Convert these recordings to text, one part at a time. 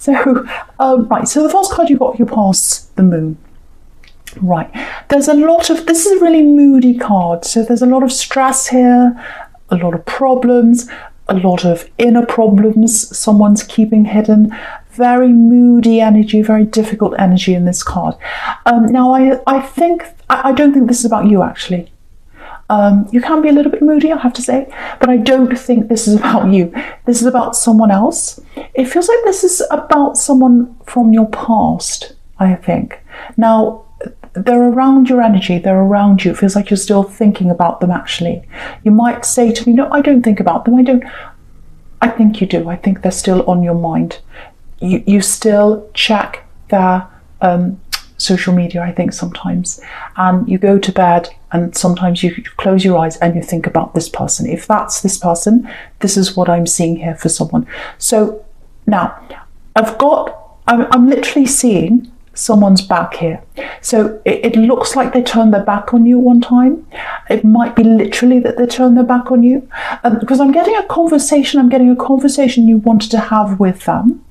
Right, so the first card you got, you passed the moon. Right, there's a lot of, this is a really moody card, so there's a lot of stress here, a lot of problems, a lot of inner problems someone's keeping hidden. Very moody energy, very difficult energy in this card. Now, I don't think this is about you, actually. You can be a little bit moody, I have to say, but I don't think this is about you. This is about someone else. It feels like this is about someone from your past, I think. Now, they're around your energy, they're around you. It feels like you're still thinking about them, actually. You might say to me, no, I don't think about them. I think you do. I think they're still on your mind. You still check their social media, I think, sometimes. And you go to bed and sometimes you close your eyes and you think about this person. If that's this person, this is what I'm seeing here for someone. So now I'm literally seeing someone's back here. So it looks like they turned their back on you one time. It might be literally that they turned their back on you, because I'm getting a conversation you wanted to have with them,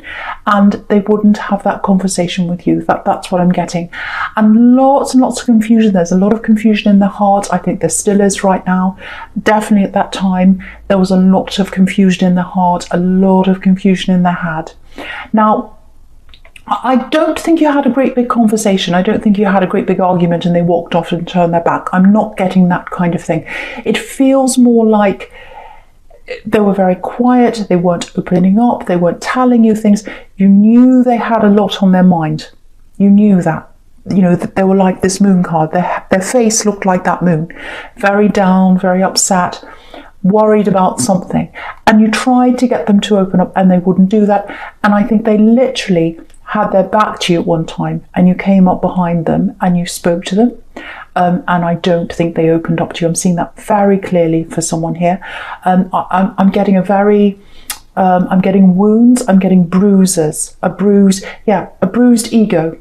and they wouldn't have that conversation with you. That's what I'm getting. And lots of confusion. There's a lot of confusion in their heart. I think there still is right now. Definitely at that time, there was a lot of confusion in their heart, a lot of confusion in their head. Now, I don't think you had a great big conversation. I don't think you had a great big argument and they walked off and turned their back. I'm not getting that kind of thing. It feels more like they were very quiet. They weren't opening up. They weren't telling you things. You knew they had a lot on their mind. You knew that. You know, that they were like this moon card. Their face looked like that moon. Very down, very upset, worried about something. And you tried to get them to open up and they wouldn't do that. And I think they literally had their back to you at one time, and you came up behind them and you spoke to them, and I don't think they opened up to you. I'm seeing that very clearly for someone here. I'm getting I'm getting wounds, I'm getting bruises, a bruised ego.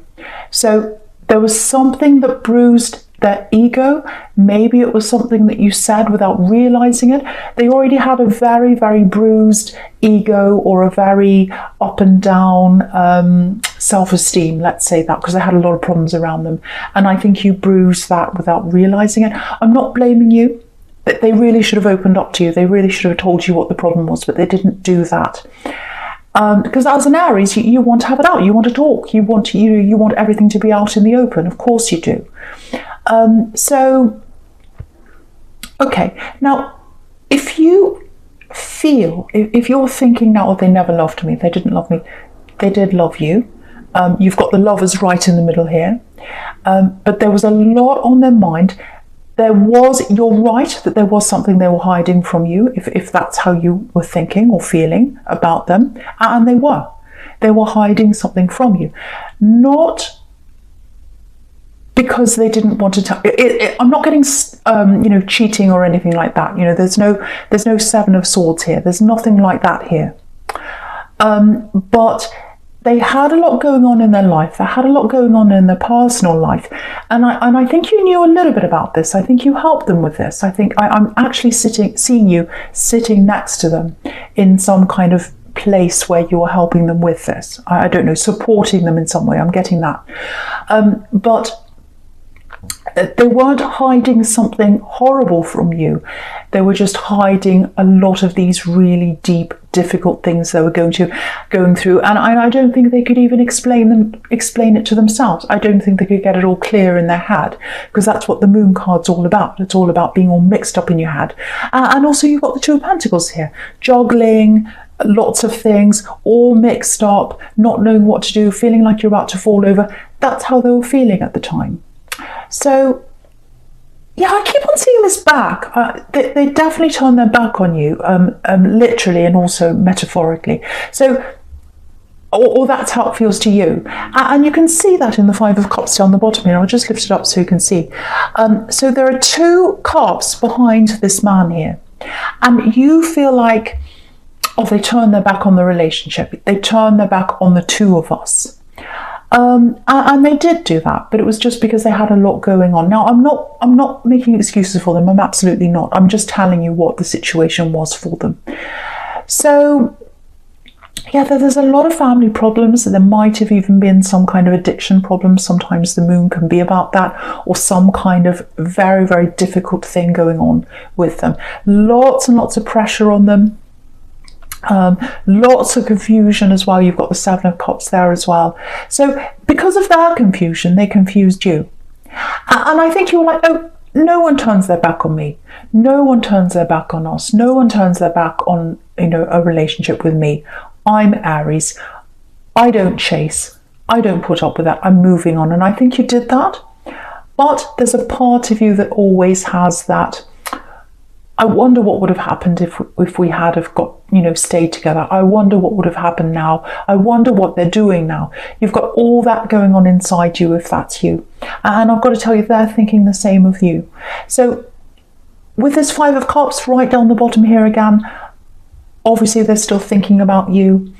So there was something that bruised their ego. Maybe it was something that you said without realizing it. They already had a very, very bruised ego, or a very up and down self-esteem, let's say that, because they had a lot of problems around them. And I think you bruised that without realizing it. I'm not blaming you. They really should have opened up to you. They really should have told you what the problem was, but they didn't do that. Because as an Aries, you want to have it out. You want to talk. You want everything to be out in the open. Of course you do. So, okay. Now, if you feel, if you're thinking now, oh, they never loved me, they didn't love me, they did love you. You've got the lovers right in the middle here. But there was a lot on their mind. You're right that there was something they were hiding from you, if that's how you were thinking or feeling about them. And they were hiding something from you. Not because they didn't want to tell. I'm not getting, cheating or anything like that. You know, there's no Seven of Swords here. There's nothing like that here. But they had a lot going on in their life. They had a lot going on in their personal life. And I think you knew a little bit about this. I think you helped them with this. I think I'm actually seeing you sitting next to them in some kind of place where you are helping them with this. I don't know, supporting them in some way. I'm getting that. But they weren't hiding something horrible from you. They were just hiding a lot of these really deep, difficult things they were going through. And I don't think they could even explain it to themselves. I don't think they could get it all clear in their head, because that's what the moon card's all about. It's all about being all mixed up in your head. And also you've got the Two of Pentacles here, juggling lots of things, all mixed up, not knowing what to do, feeling like you're about to fall over. That's how they were feeling at the time. So, yeah, I keep on seeing this back. They definitely turn their back on you, literally and also metaphorically. So, or that's how it feels to you. And you can see that in the Five of Cups down the bottom here. I'll just lift it up so you can see. So there are two cups behind this man here. And you feel like, oh, they turned their back on the relationship. They turned their back on the two of us. And they did do that, but it was just because they had a lot going on. Now, I'm not making excuses for them. I'm absolutely not. I'm just telling you what the situation was for them. So, Yeah, there's a lot of family problems. There might have even been some kind of addiction problem. Sometimes the moon can be about that, or some kind of very, very difficult thing going on with them. Lots and lots of pressure on them. Lots of confusion as well. You've got the Seven of Cups there as well. So because of their confusion, they confused you. And I think you were like, oh, no one turns their back on me. No one turns their back on us. No one turns their back on, a relationship with me. I'm Aries. I don't chase. I don't put up with that. I'm moving on. And I think you did that. But there's a part of you that always has that. I wonder what would have happened if we had have got, stayed together. I wonder what would have happened now. I wonder what they're doing now. You've got all that going on inside you if that's you. And I've got to tell you, they're thinking the same of you. So with this Five of Cups right down the bottom here again, obviously they're still thinking about you.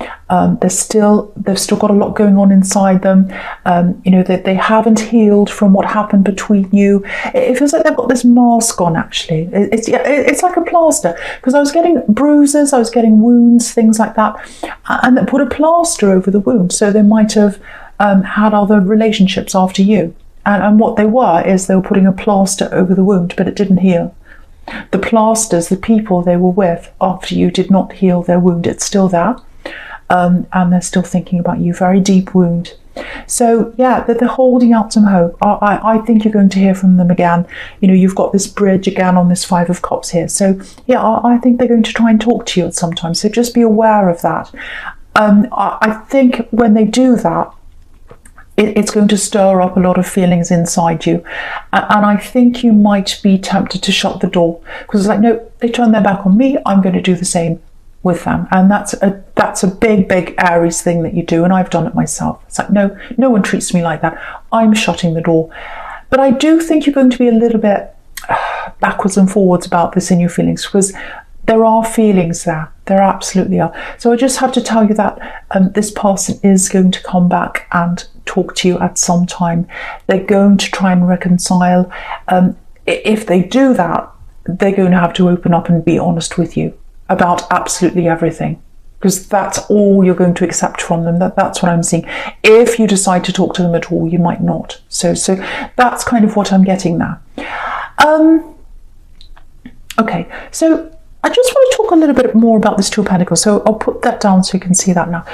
They've still got a lot going on inside them. That they haven't healed from what happened between you. It feels like they've got this mask on. Actually, it's like a plaster, because I was getting bruises, I was getting wounds, things like that, and they put a plaster over the wound. So they might have had other relationships after you, and what they were putting a plaster over the wound, but it didn't heal. The plasters, the people they were with after you did not heal their wound. It's still there. And they're still thinking about you. Very deep wound. So yeah, they're holding out some hope. I think you're going to hear from them again. You've got this bridge again on this Five of Cups here. So yeah, I think they're going to try and talk to you at some time. So just be aware of that. I think when they do that, it's going to stir up a lot of feelings inside you. And I think you might be tempted to shut the door, because it's like, no, they turn their back on me, I'm going to do the same with them. And that's a big Aries thing that you do, and I've done it myself. It's like, no one treats me like that. I'm shutting the door. But I do think you're going to be a little bit backwards and forwards about this in your feelings, because there are feelings there. There absolutely are. So I just have to tell you that this person is going to come back and talk to you at some time. They're going to try and reconcile. If they do that, they're going to have to open up and be honest with you about absolutely everything, because that's all you're going to accept from them. That's what I'm seeing. If you decide to talk to them at all, you might not. So that's kind of what I'm getting there. Okay, so I just want to talk a little bit more about this Two of Pentacles. So I'll put that down so you can see that now.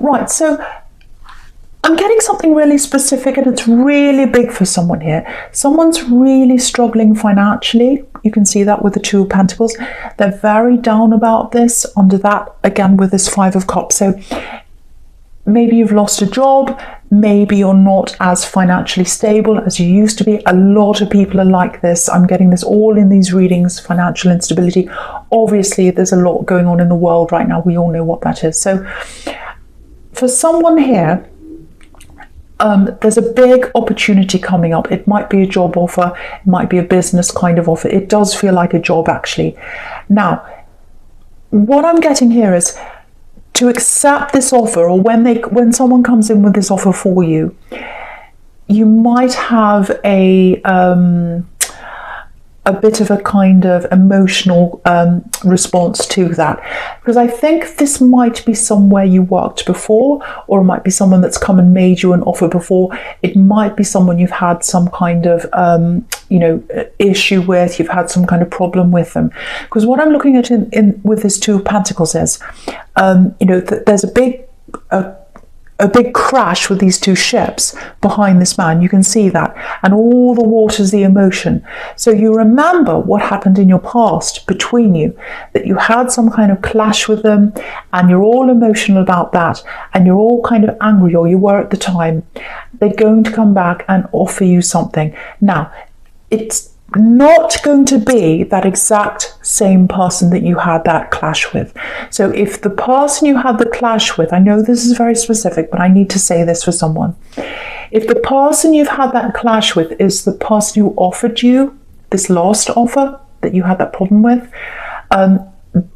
Right, so I'm getting something really specific, and it's really big for someone here. Someone's really struggling financially. You can see that with the Two of Pentacles. They're very down about this. Under that, again, with this Five of Cups. So maybe you've lost a job. Maybe you're not as financially stable as you used to be. A lot of people are like this. I'm getting this all in these readings, financial instability. Obviously, there's a lot going on in the world right now. We all know what that is. So for someone here, there's a big opportunity coming up. It might be a job offer. It might be a business kind of offer. It does feel like a job, actually. Now, what I'm getting here is to accept this offer, or when someone comes in with this offer for you, you might have a bit of a kind of emotional response to that, because I think this might be somewhere you worked before, or it might be someone that's come and made you an offer before. It might be someone you've had some kind of issue with. You've had some kind of problem with them, because what I'm looking at in with this Two of Pentacles is there's a big crash with these two ships behind this man. You can see that, and all the water's the emotion. So you remember what happened in your past between you, that you had some kind of clash with them, and you're all emotional about that, and you're all kind of angry, or you were at the time. They're going to come back and offer you something. Now, it's not going to be that exact same person that you had that clash with. So if the person you had the clash with, I know this is very specific, but I need to say this for someone. If the person you've had that clash with is the person who offered you this last offer that you had that problem with,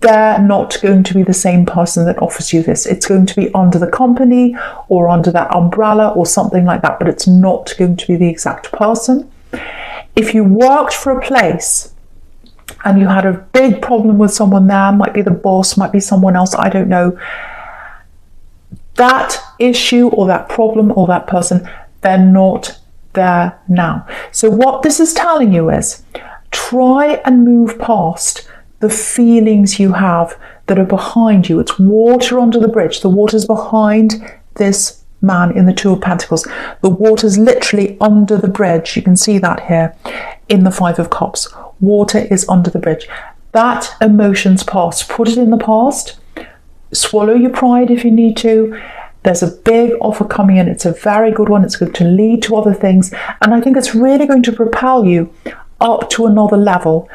they're not going to be the same person that offers you this. It's going to be under the company or under that umbrella or something like that, but it's not going to be the exact person. If you worked for a place and you had a big problem with someone there, might be the boss, might be someone else, I don't know, that issue or that problem or that person, they're not there now. So what this is telling you is, try and move past the feelings you have that are behind you. It's water under the bridge. The water's behind this man in the Two of Pentacles. The water's literally under the bridge. You can see that here in the Five of Cups. Water is under the bridge. That emotion's past. Put it in the past. Swallow your pride if you need to. There's a big offer coming in. It's a very good one. It's going to lead to other things. And I think it's really going to propel you up to another level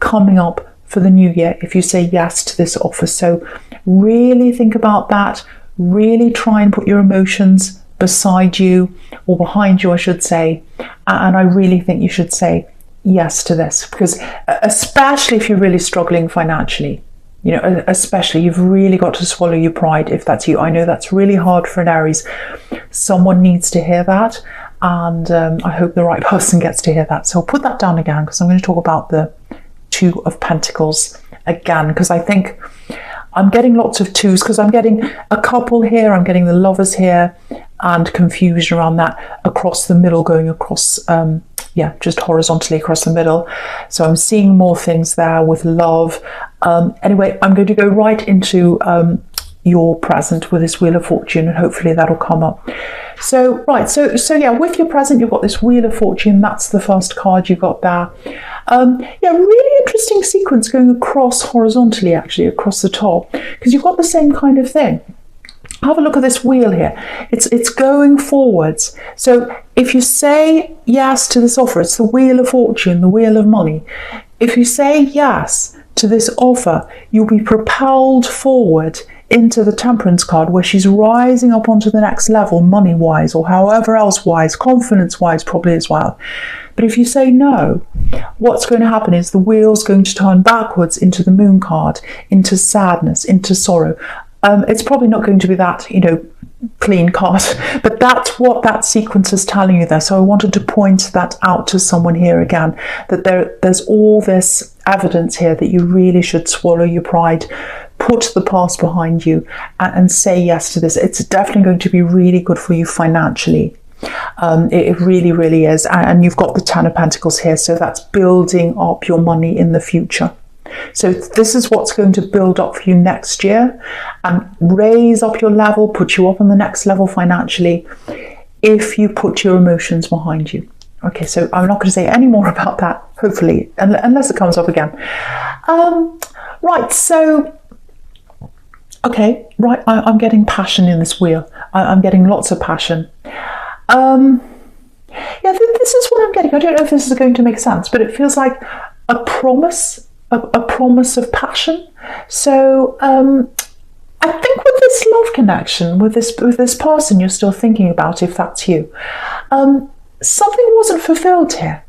coming up for the new year if you say yes to this offer. So really think about that. Really try and put your emotions beside you, or behind you I should say, and I really think you should say yes to this, because especially if you're really struggling financially, you know, especially, you've really got to swallow your pride if that's you. I know that's really hard for an Aries. Someone needs to hear that, and I hope the right person gets to hear that. So I'll put that down again, because I'm going to talk about the Two of Pentacles again, because I think I'm getting lots of twos, because I'm getting a couple here, I'm getting the lovers here, and confusion around that across the middle, going across, yeah, just horizontally across the middle. So I'm seeing more things there with love. Anyway, I'm going to go right into your present with this Wheel of Fortune, and hopefully that'll come up. So right, so yeah, with your present you've got this Wheel of Fortune. That's the first card you got there. Yeah, really interesting sequence going across horizontally, actually across the top, because you've got the same kind of thing. Have a look at this wheel here. It's going forwards. So if you say yes to this offer, it's the Wheel of Fortune, the Wheel of Money. If you say yes to this offer, you'll be propelled forward into the Temperance card, where she's rising up onto the next level, money-wise, or however else-wise, confidence-wise probably as well. But if you say no, what's going to happen is the wheel's going to turn backwards into the Moon card, into sadness, into sorrow. It's probably not going to be that, you know, clean card, but that's what that sequence is telling you there. So I wanted to point that out to someone here again, that there's all this evidence here that you really should swallow your pride, put the past behind you, and say yes to this. It's definitely going to be really good for you financially. It really, really is. And you've got the Ten of Pentacles here, so that's building up your money in the future. So this is what's going to build up for you next year and raise up your level, put you up on the next level financially, if you put your emotions behind you. Okay, so I'm not going to say any more about that, hopefully, unless it comes up again. Right, so, okay, right, I'm getting passion in this wheel. I'm getting lots of passion. Yeah, this is what I'm getting. I don't know if this is going to make sense, but it feels like a promise. A promise of passion. So I think with this love connection, with this person you're still thinking about, if that's you, something wasn't fulfilled here.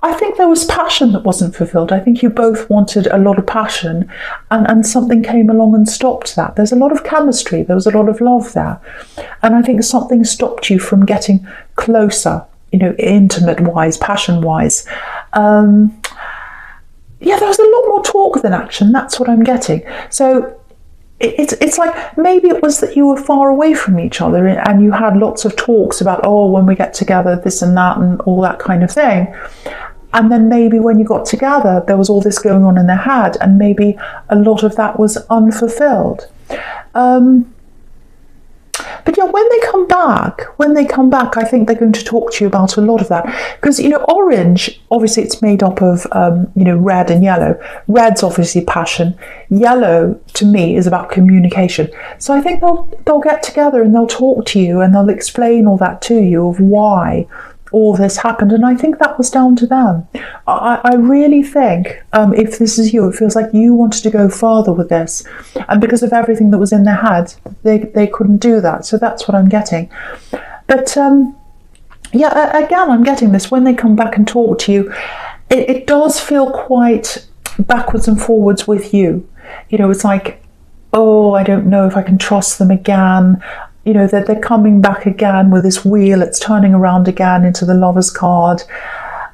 I think there was passion that wasn't fulfilled. I think you both wanted a lot of passion, and something came along and stopped that. There's a lot of chemistry, there was a lot of love there, and I think something stopped you from getting closer, you know, intimate-wise, passion-wise. Yeah, there was a lot more talk than action. That's what I'm getting. So it's like maybe it was that you were far away from each other, and you had lots of talks about, oh, when we get together, this and that and all that kind of thing. And then maybe when you got together, there was all this going on in their head, and maybe a lot of that was unfulfilled. But yeah, when they come back, I think they're going to talk to you about a lot of that. Because, you know, orange, obviously it's made up of, you know, red and yellow. Red's obviously passion. Yellow, to me, is about communication. So I think they'll get together and they'll talk to you, and they'll explain all that to you of why all this happened. And I think that was down to them. I really think, if this is you, it feels like you wanted to go further with this, and because of everything that was in their head, they couldn't do that. So that's what I'm getting. But yeah, again, I'm getting this when they come back and talk to you, it does feel quite backwards and forwards with you. You know, it's like, oh, I don't know if I can trust them again. You know, that they're coming back again with this wheel. It's turning around again into the Lovers card.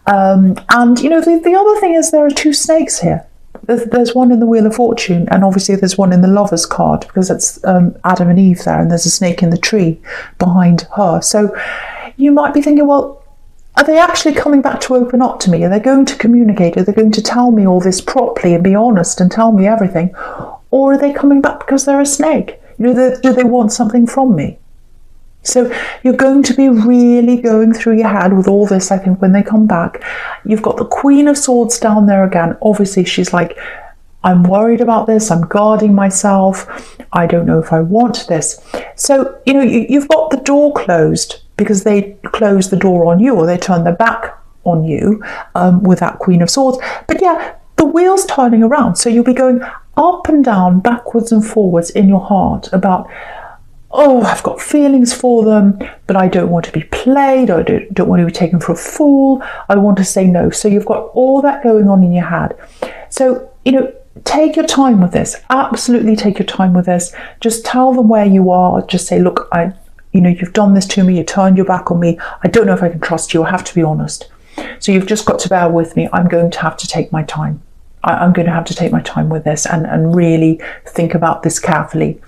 And, you know, the other thing is there are two snakes here. there's one in the Wheel of Fortune, and obviously there's one in the Lovers card, because it's Adam and Eve there, and there's a snake in the tree behind her. So you might be thinking, well, are they actually coming back to open up to me? Are they going to communicate? Are they going to tell me all this properly and be honest and tell me everything? Or are they coming back because they're a snake? Do they want something from me? So you're going to be really going through your head with all this, I think, when they come back. You've got the Queen of Swords down there again. Obviously, she's like, I'm worried about this. I'm guarding myself. I don't know if I want this. So, you've got the door closed because they closed the door on you, or they turned their back on you with that Queen of Swords. But yeah, the wheel's turning around. So you'll be going up and down, backwards and forwards in your heart about, oh, I've got feelings for them, but I don't want to be played. I don't want to be taken for a fool. I want to say no. So you've got all that going on in your head. So, take your time with this. Absolutely take your time with this. Just tell them where you are. Just say, look, you've done this to me. You turned your back on me. I don't know if I can trust you. I have to be honest. So you've just got to bear with me. I'm going to have to take my time. I'm going to have to take my time with this and really think about this carefully.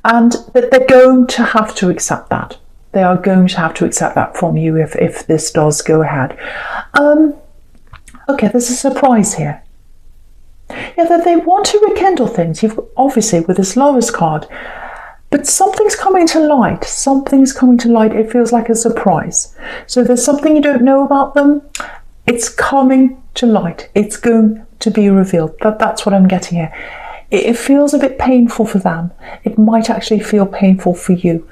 And that they're going to have to accept that. They are going to have to accept that from you if this does go ahead. Okay, there's a surprise here. Yeah, that they want to rekindle things. You've obviously with this Lovers card, but something's coming to light. Something's coming to light. It feels like a surprise. So there's something you don't know about them. It's coming to light. It's going to be revealed. That's what I'm getting here. It feels a bit painful for them. It might actually feel painful for you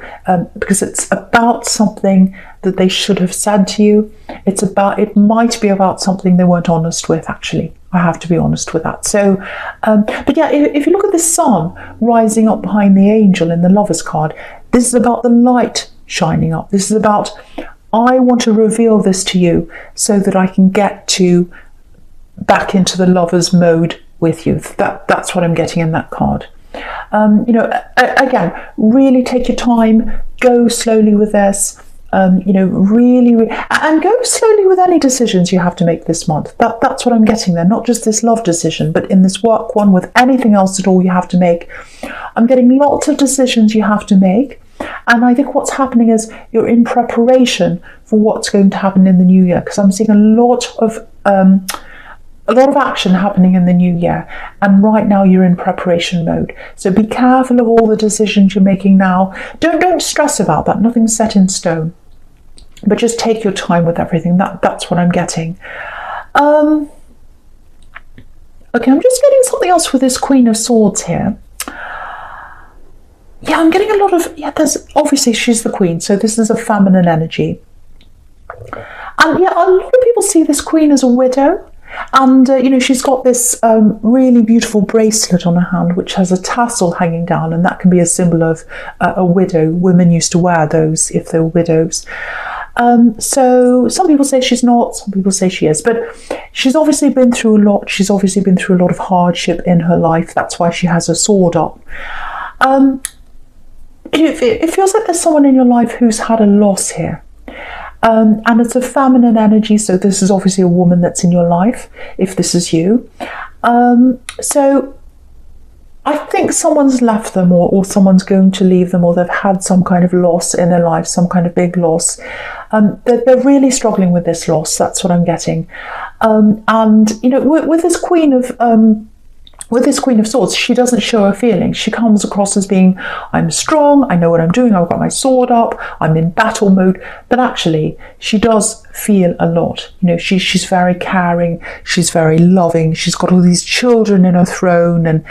because it's about something that they should have said to you. It might be about something they weren't honest with, actually. I have to be honest with that. So, but yeah, if you look at the sun rising up behind the angel in the Lovers card, this is about the light shining up. This is about, I want to reveal this to you so that I can get back into the Lovers mode with you. That's what I'm getting in that card. Again, really take your time, go slowly with this, really, and go slowly with any decisions you have to make this month. That's what I'm getting there, not just this love decision, but in this work one, with anything else at all you have to make. I'm getting lots of decisions you have to make. And I think what's happening is you're in preparation for what's going to happen in the new year, because I'm seeing a lot of action happening in the new year, and right now you're in preparation mode. So be careful of all the decisions you're making now. Don't stress about that. Nothing's set in stone, but just take your time with everything. That's what I'm getting. Okay, I'm just getting something else with this Queen of Swords here. Yeah, I'm getting a lot of, there's obviously she's the Queen, so this is a feminine energy. And yeah, a lot of people see this Queen as a widow. And, she's got this really beautiful bracelet on her hand, which has a tassel hanging down, and that can be a symbol of a widow. Women used to wear those if they were widows. So some people say she's not, some people say she is, but she's obviously been through a lot. She's obviously been through a lot of hardship in her life. That's why she has a sword up. It feels like there's someone in your life who's had a loss here. And it's a feminine energy, so this is obviously a woman that's in your life, if this is you. So I think someone's left them, or someone's going to leave them, or they've had some kind of loss in their life, some kind of big loss. They're really struggling with this loss. That's what I'm getting. And with this Queen of Swords, she doesn't show her feelings. She comes across as being, I'm strong, I know what I'm doing, I've got my sword up, I'm in battle mode. But actually, she does feel a lot. She's very caring, she's very loving, she's got all these children in her throne, and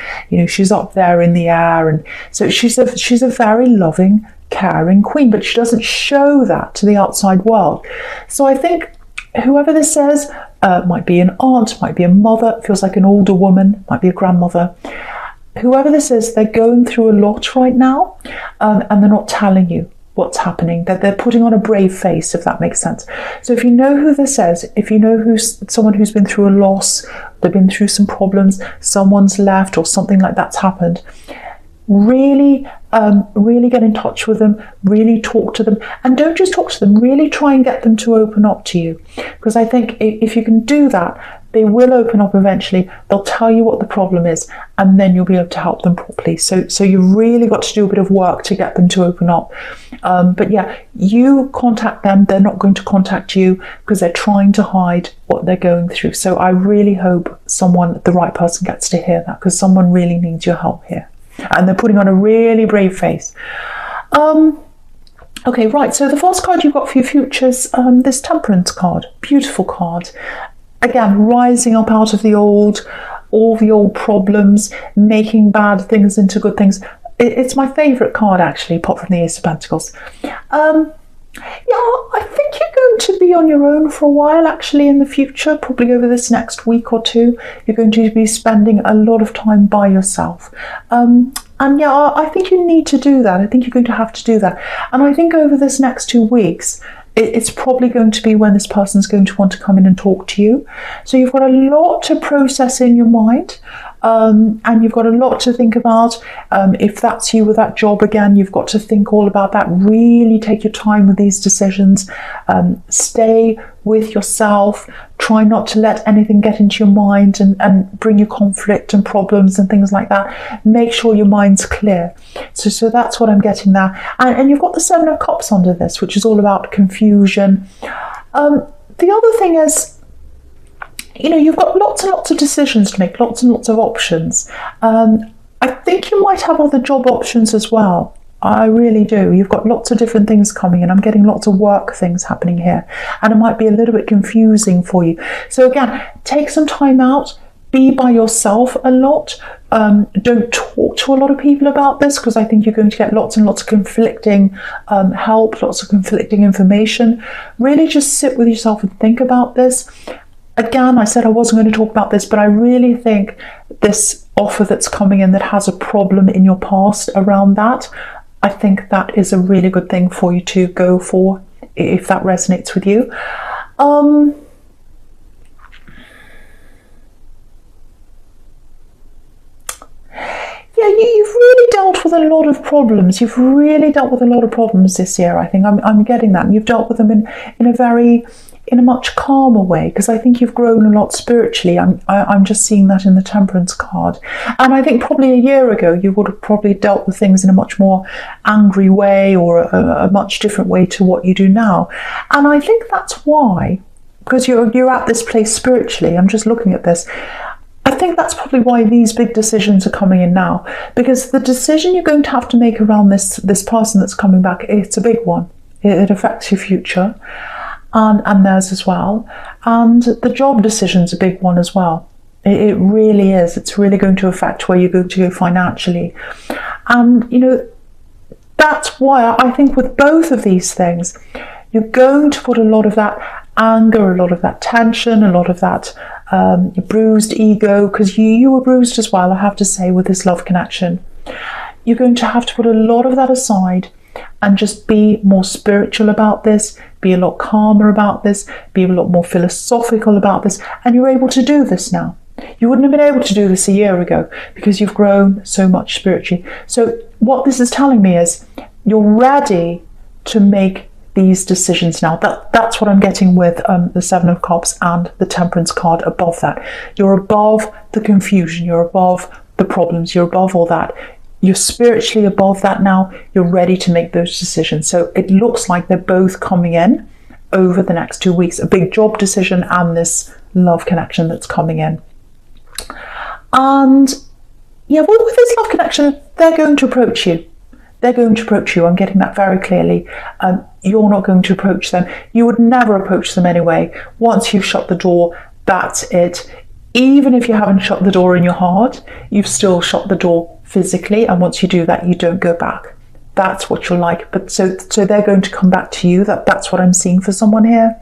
she's up there in the air, and so she's a very loving, caring queen, but she doesn't show that to the outside world. So I think whoever this is, might be an aunt, might be a mother, feels like an older woman, might be a grandmother. Whoever this is, they're going through a lot right now, and they're not telling you what's happening. They're putting on a brave face, if that makes sense. So if you know who this is, if you know who's someone who's been through a loss, they've been through some problems, someone's left or something like that's happened, really get in touch with them, really talk to them, and don't just talk to them, really try and get them to open up to you, because I think if you can do that, They will open up eventually. They'll tell you what the problem is, and then you'll be able to help them properly. So you've really got to do a bit of work to get them to open up. But yeah, you contact them. They're not going to contact you because they're trying to hide what they're going through. So I really hope the right person gets to hear that, because someone really needs your help here. And they're putting on a really brave face. Okay, right, so the first card you've got for your futures, this Temperance card. Beautiful card. Again, rising up out of all the old problems, making bad things into good things. It's my favourite card, actually, apart from the Ace of Pentacles. Yeah, I think you're going to be on your own for a while, actually, in the future. Probably over this next week or two, you're going to be spending a lot of time by yourself. And yeah, I think you need to do that. I think you're going to have to do that. And I think over this next 2 weeks, it's probably going to be when this person's going to want to come in and talk to you. So you've got a lot to process in your mind. And you've got a lot to think about. If that's you with that job again, you've got to think all about that. Really take your time with these decisions. Stay with yourself. Try not to let anything get into your mind and bring you conflict and problems and things like that. Make sure your mind's clear. So that's what I'm getting there. And you've got the Seven of Cups under this, which is all about confusion. The other thing is, you've got lots and lots of decisions to make, lots and lots of options. I think you might have other job options as well. I really do. You've got lots of different things coming in. I'm getting lots of work things happening here, and it might be a little bit confusing for you. So again, take some time out. Be by yourself a lot. Don't talk to a lot of people about this, because I think you're going to get lots and lots of conflicting help, lots of conflicting information. Really just sit with yourself and think about this. Again, I said I wasn't going to talk about this, but I really think this offer that's coming in that has a problem in your past around that, I think that is a really good thing for you to go for, if that resonates with you. Yeah, you've really dealt with a lot of problems. You've really dealt with a lot of problems this year, I think. I'm getting that. And you've dealt with them in a much calmer way, because I think you've grown a lot spiritually. I'm just seeing that in the Temperance card. And I think probably a year ago you would have probably dealt with things in a much more angry way, or a much different way to what you do now. And I think that's why, because you're at this place spiritually. I'm just looking at this. I think that's probably why these big decisions are coming in now, because the decision you're going to have to make around this person that's coming back, it's a big one. It affects your future. And theirs as well. And the job decision's a big one as well. It really is. It's really going to affect where you're going to go financially. And, that's why I think with both of these things, you're going to put a lot of that anger, a lot of that tension, a lot of that bruised ego, because you were bruised as well, I have to say, with this love connection. You're going to have to put a lot of that aside and just be more spiritual about this, be a lot calmer about this, be a lot more philosophical about this, and you're able to do this now. You wouldn't have been able to do this a year ago because you've grown so much spiritually. So what this is telling me is you're ready to make these decisions now. That's what I'm getting with the Seven of Cups and the Temperance card above that. You're above the confusion, you're above the problems, you're above all that. You're spiritually above that now. You're ready to make those decisions. So it looks like they're both coming in over the next 2 weeks. A big job decision and this love connection that's coming in. And yeah, with this love connection, they're going to approach you. They're going to approach you. I'm getting that very clearly. You're not going to approach them. You would never approach them anyway. Once you've shut the door, that's it. Even if you haven't shut the door in your heart, you've still shut the door physically, and once you do that, you don't go back. That's what you're like. But so they're going to come back to you. That's what I'm seeing for someone here.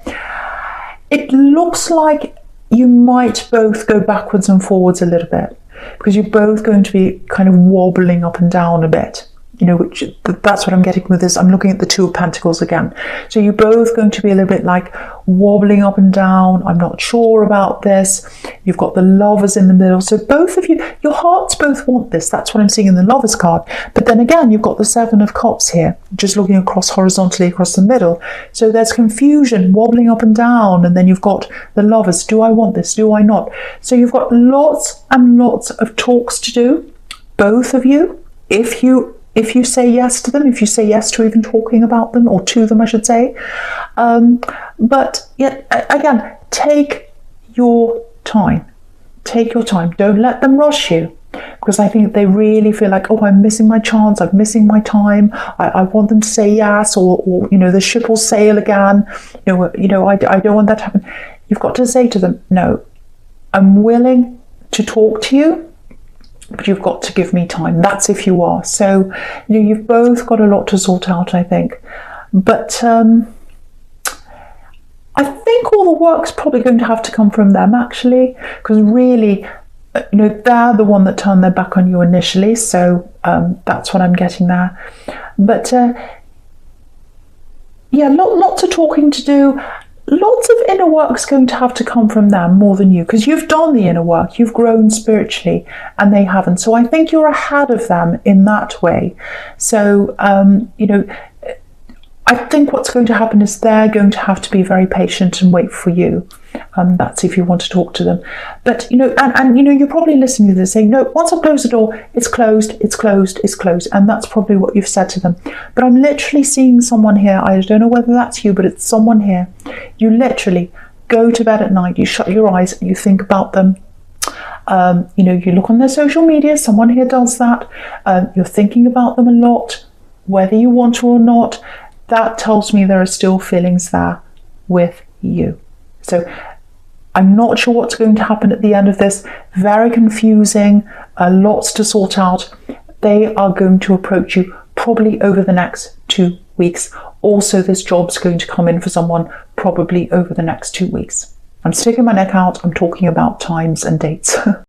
It looks like you might both go backwards and forwards a little bit, because you're both going to be kind of wobbling up and down a bit. which that's what I'm getting with this. I'm looking at the Two of Pentacles again. So you're both going to be a little bit like wobbling up and down. I'm not sure about this. You've got the Lovers in the middle. So both of you, your hearts both want this. That's what I'm seeing in the Lovers card. But then again, you've got the Seven of Cups here, just looking across horizontally across the middle. So there's confusion, wobbling up and down. And then you've got the Lovers. Do I want this? Do I not? So you've got lots and lots of talks to do, both of you. If you say yes to them, if you say yes to even talking about them, or to them, I should say. But yet, again, take your time. Take your time. Don't let them rush you. Because I think they really feel like, oh, I'm missing my chance. I'm missing my time. I want them to say yes, or the ship will sail again. I don't want that to happen. You've got to say to them, no, I'm willing to talk to you, but you've got to give me time. That's if you are. So, you've both got a lot to sort out, I think. But I think all the work's probably going to have to come from them, actually, because really, they're the one that turned their back on you initially. So that's what I'm getting there. But yeah, lots of talking to do. Lots of inner work's going to have to come from them more than you, because you've done the inner work, you've grown spiritually, and they haven't. So I think you're ahead of them in that way. So, I think what's going to happen is they're going to have to be very patient and wait for you. That's if you want to talk to them. But, and you're probably listening to this saying, no, once I close the door, it's closed, it's closed, it's closed. And that's probably what you've said to them. But I'm literally seeing someone here. I don't know whether that's you, but it's someone here. You literally go to bed at night, you shut your eyes, and you think about them. You look on their social media, someone here does that. You're thinking about them a lot, whether you want to or not. That tells me there are still feelings there with you. So I'm not sure what's going to happen at the end of this. Very confusing, lots to sort out. They are going to approach you probably over the next 2 weeks. Also, this job's going to come in for someone probably over the next 2 weeks. I'm sticking my neck out. I'm talking about times and dates.